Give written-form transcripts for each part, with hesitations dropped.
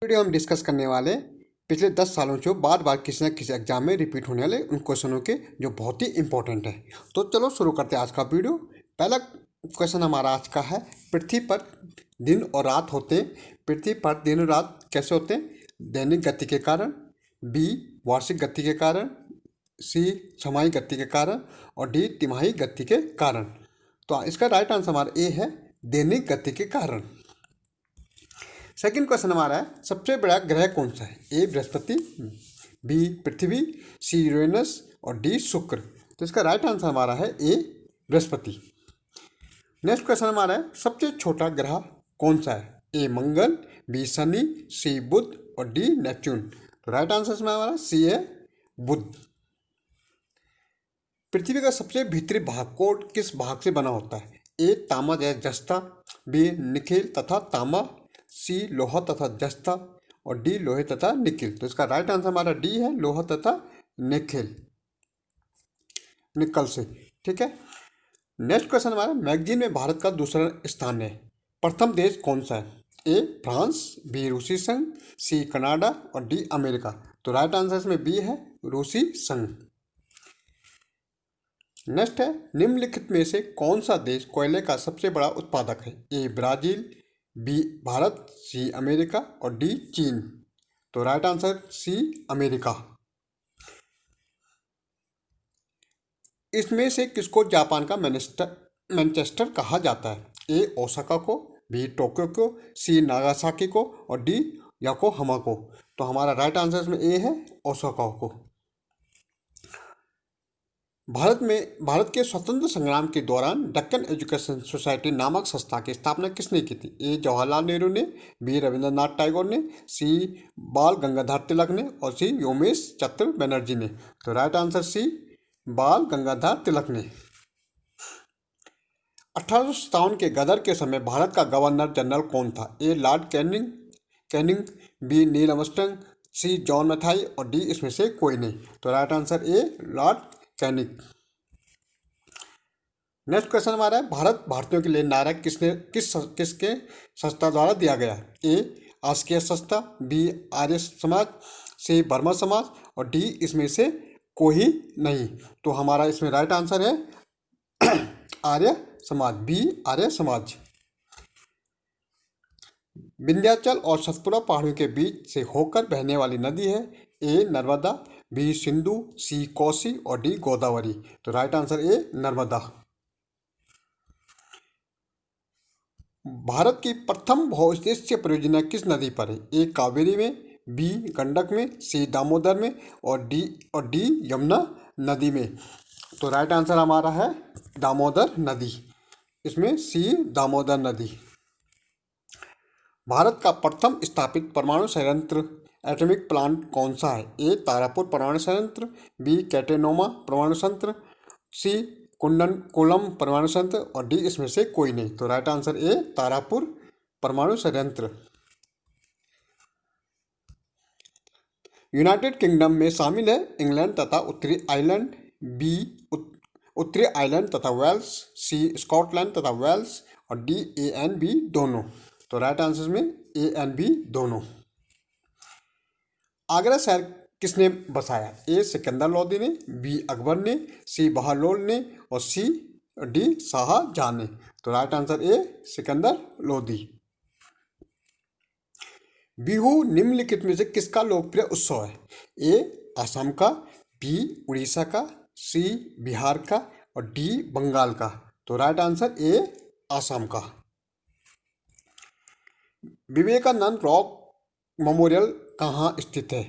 Video हम discuss करने वाले पिछले 10 सालों से बार बार किसी न किसी एग्जाम में रिपीट होने वाले उन क्वेश्चनों के जो बहुत ही इंपॉर्टेंट है। तो चलो शुरू करते हैं आज का वीडियो। पहला क्वेश्चन हमारा आज का है, पृथ्वी पर दिन और रात होते हैं। पृथ्वी पर दिन और रात कैसे होते हैं? दैनिक गति के कारण, बी वार्षिक गति के कारण, सी छमाही गति के कारण और डी तिमाही गति के कारण। तो इसका राइट आंसर हमारा ए है, दैनिक गति के कारण। सेकंड क्वेश्चन हमारा है, सबसे बड़ा ग्रह कौन सा है? ए बृहस्पति, बी पृथ्वी, सी यूरेनस और डी शुक्र। तो इसका राइट आंसर हमारा है ए बृहस्पति। नेक्स्ट क्वेश्चन हमारा है, सबसे छोटा ग्रह कौन सा है? ए मंगल, बी शनि, सी बुध और डी नेपच्यून। तो राइट आंसर इसमें हमारा सी है बुध। पृथ्वी का सबसे भीतरी भाग को किस भाग से बना होता है? ए तामा जस्ता, बी निकेल तथा तांबा, सी लोहा तथा जस्ता और डी लोहे तथा निकेल। तो इसका राइट आंसर हमारा डी है, लोहा तथा निकेल, निकल से। ठीक है। नेक्स्ट क्वेश्चन हमारा, मैगजीन में भारत का दूसरा स्थान है। प्रथम देश कौन सा है? ए फ्रांस, बी रूसी संघ, सी कनाडा और डी अमेरिका। तो राइट आंसर इसमें बी है, रूसी संघ। नेक्स्ट है, निम्नलिखित में से कौन सा देश कोयले का सबसे बड़ा उत्पादक है? A Brazil, B Bharat, C America और डी चीन। तो राइट आंसर सी अमेरिका। इसमें से किसको जापान का मैनचेस्टर कहा जाता है? ए ओसाका को, बी टोक्यो को, सी नागासाकी को और डी योकोहामा को। तो हमारा राइट आंसर इसमें ए है, ओसाका को। भारत के स्वतंत्र संग्राम के दौरान दक्कन एजुकेशन सोसाइटी नामक संस्था की स्थापना किसने की थी? ए जवाहरलाल नेहरू ने, बी रविंद्रनाथ टैगोर ने, सी बाल गंगाधर तिलक ने और सी योमेश चंद्र बनर्जी ने। तो राइट आंसर सी बाल गंगाधर तिलक ने। 1857 के गदर के समय भारत का गवर्नर जनरल कौन था? A Lord Canning, B Neil Armstrong, C John Mathai और डी इसमें से कोई नहीं। तो right answer A Lord Canning. Next question हमारा है, भारत भारतीयों के लिए नारा किसके संस्था द्वारा दिया गया? ए आस्किया संस्था, बी आर्य समाज, सी वर्मा समाज और डी इसमें से कोई नहीं। तो हमारा इसमें राइट आंसर है आर्य समाज, बी आर्य समाज। विंध्याचल और सतपुड़ा पहाड़ियों के बीच से होकर बहने वाली नदी है? ए नर्मदा, बी सिंधु, सी कोसी और डी गोदावरी। तो राइट आंसर ए नर्मदा। भारत की प्रथम बहुउद्देशीय परियोजना किस नदी पर है? ए कावेरी में, बी गंडक में, सी दामोदर में और डी यमुना नदी में। तो राइट आंसर हमारा है दामोदर नदी, इसमें सी दामोदर नदी। भारत का प्रथम स्थापित परमाणु संयंत्र एटॉमिक प्लांट कौन सा है? ए तारापुर परमाणु संयंत्र, बी कैटेनोमा परमाणु संयंत्र, सी कोलम परमाणु संयंत्र और डी इसमें से कोई नहीं। तो राइट आंसर ए तारापुर परमाणु संयंत्र। यूनाइटेड किंगडम में शामिल है इंग्लैंड तथा उत्तरी आयरलैंड, बी उत्तरी आयरलैंड तथा वेल्स, सी स्कॉटलैंड तथा वेल्स और डी ए एंड बी दोनों। तो राइट आंसर में ए एंड बी दोनों। आगरा शहर किसने बसाया? ए सिकंदर लोदी ने, बी अकबर ने, सी बहलोल ने और सी डी शाहजहां ने। तो राइट आंसर ए सिकंदर लोदी। बिहू निम्नलिखित में से किसका लोकप्रिय उत्सव है? ए असम का, बी उड़ीसा का, सी बिहार का और डी बंगाल का। तो राइट आंसर ए असम का। विवेकानंद रॉक मेमोरियल कहाँ स्थित है?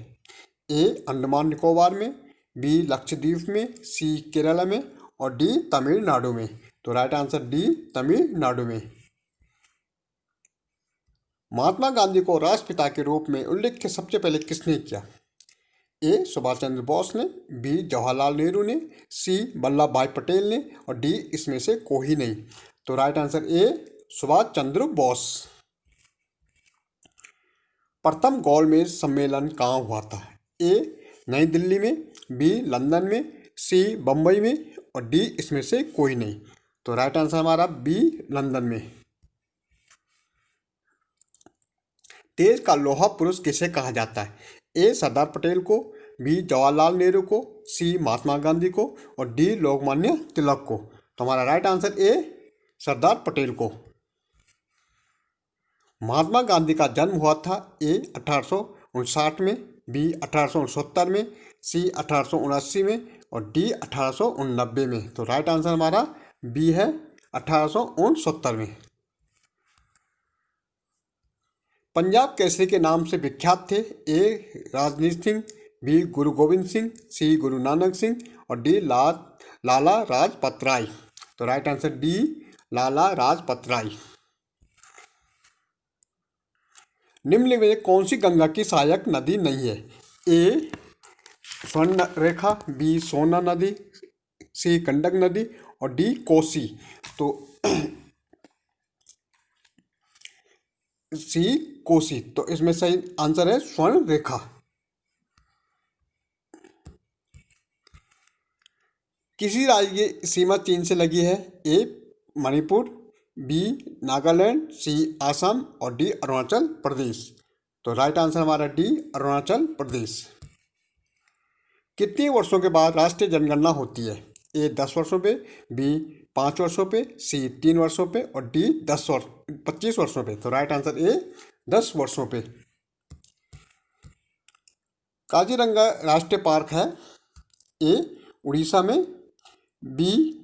ए अंडमान निकोबार में, बी लक्षद्वीप में, सी केरला में और डी तमिलनाडु में। तो राइट आंसर डी तमिलनाडु में। महात्मा गांधी को राष्ट्रपिता के रूप में उल्लेख सबसे पहले किसने किया? ए सुभाष चंद्र बोस ने, बी जवाहरलाल नेहरू ने, सी वल्लभ भाई पटेल ने और डी इसमें से कोई नहीं। तो राइट आंसर ए सुभाष चंद्र बोस। प्रथम गोलमेज सम्मेलन कहाँ हुआ था? ए नई दिल्ली में, बी लंदन में, सी बम्बई में और डी इसमें से कोई नहीं। तो राइट आंसर हमारा बी लंदन में। देश का लौह पुरुष किसे कहा जाता है? ए सरदार पटेल को, बी जवाहरलाल नेहरू को, सी महात्मा गांधी को और डी लोकमान्य तिलक को। तो हमारा राइट आंसर ए सरदार पटेल को। महात्मा गांधी का जन्म हुआ था ए 1859 में, बी 1869 में, सी 1879 में और डी 1889 में। तो राइट आंसर हमारा बी है 1869 में। पंजाब केसरी के नाम से विख्यात थे ए राजनीत सिंह, बी गुरु गोविंद सिंह, सी गुरु नानक सिंह और डी लाला राजपत राय। तो राइट आंसर डी लाला राजपत राय। निम्नलिखित में कौन सी गंगा की सहायक नदी नहीं है? ए स्वर्ण रेखा, बी सोना नदी, सी गंडक नदी और डी कोसी। तो सी कोसी। तो इसमें सही आंसर है स्वर्ण रेखा। किसी राज्य की सीमा चीन से लगी है? ए मणिपुर, बी नागालैंड, सी आसाम और डी अरुणाचल प्रदेश। तो राइट आंसर हमारा डी अरुणाचल प्रदेश। कितने वर्षों के बाद राष्ट्रीय जनगणना होती है? ए 10 वर्षों पे, बी 5 वर्षों पे, सी 3 वर्षों पे और डी 25 वर्षों पे। तो राइट आंसर ए 10 वर्षों पे। काजीरंगा राष्ट्रीय पार्क है ए उड़ीसा में, बी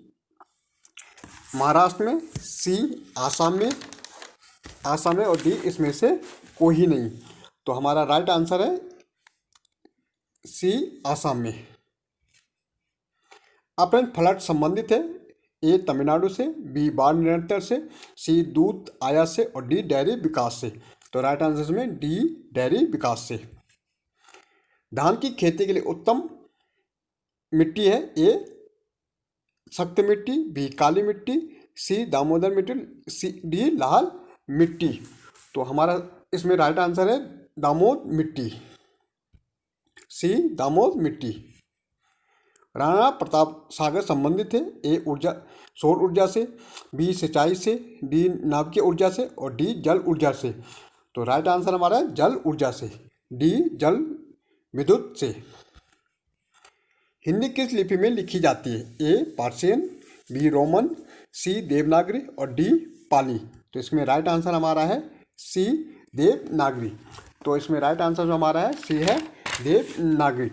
महाराष्ट्र में, सी आसाम में और डी इसमें से कोई नहीं। तो हमारा राइट आंसर है सी आसाम में। अपने फ्लड संबंधित है ए तमिलनाडु से, बी बाढ़ निरंतर से, सी दूध आयात से और डी डेयरी विकास से। तो राइट आंसर में डी डेयरी विकास से। धान की खेती के लिए उत्तम मिट्टी है ए सख्त मिट्टी, बी काली मिट्टी, सी दामोदर मिट्टी, सी डी लाल मिट्टी। तो हमारा इसमें राइट आंसर है दामोद मिट्टी, सी दामोद मिट्टी। राणा प्रताप सागर संबंधित है ए ऊर्जा सौर ऊर्जा से, बी सिंचाई से, डी नाभिकीय ऊर्जा से और डी जल ऊर्जा से। तो राइट आंसर हमारा है जल ऊर्जा से, डी जल विद्युत से। हिंदी किस लिपि में लिखी जाती है? ए पार्सियन, बी रोमन, सी देवनागरी और डी पाली। तो इसमें राइट आंसर हमारा है सी देवनागरी। तो इसमें राइट आंसर जो हमारा है सी है देवनागरी।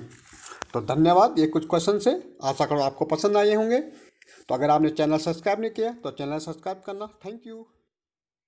तो धन्यवाद। ये कुछ क्वेश्चन से आशा करो आपको पसंद आए होंगे। तो अगर आपने चैनल सब्सक्राइब नहीं किया तो चैनल सब्सक्राइब करना। Thank you.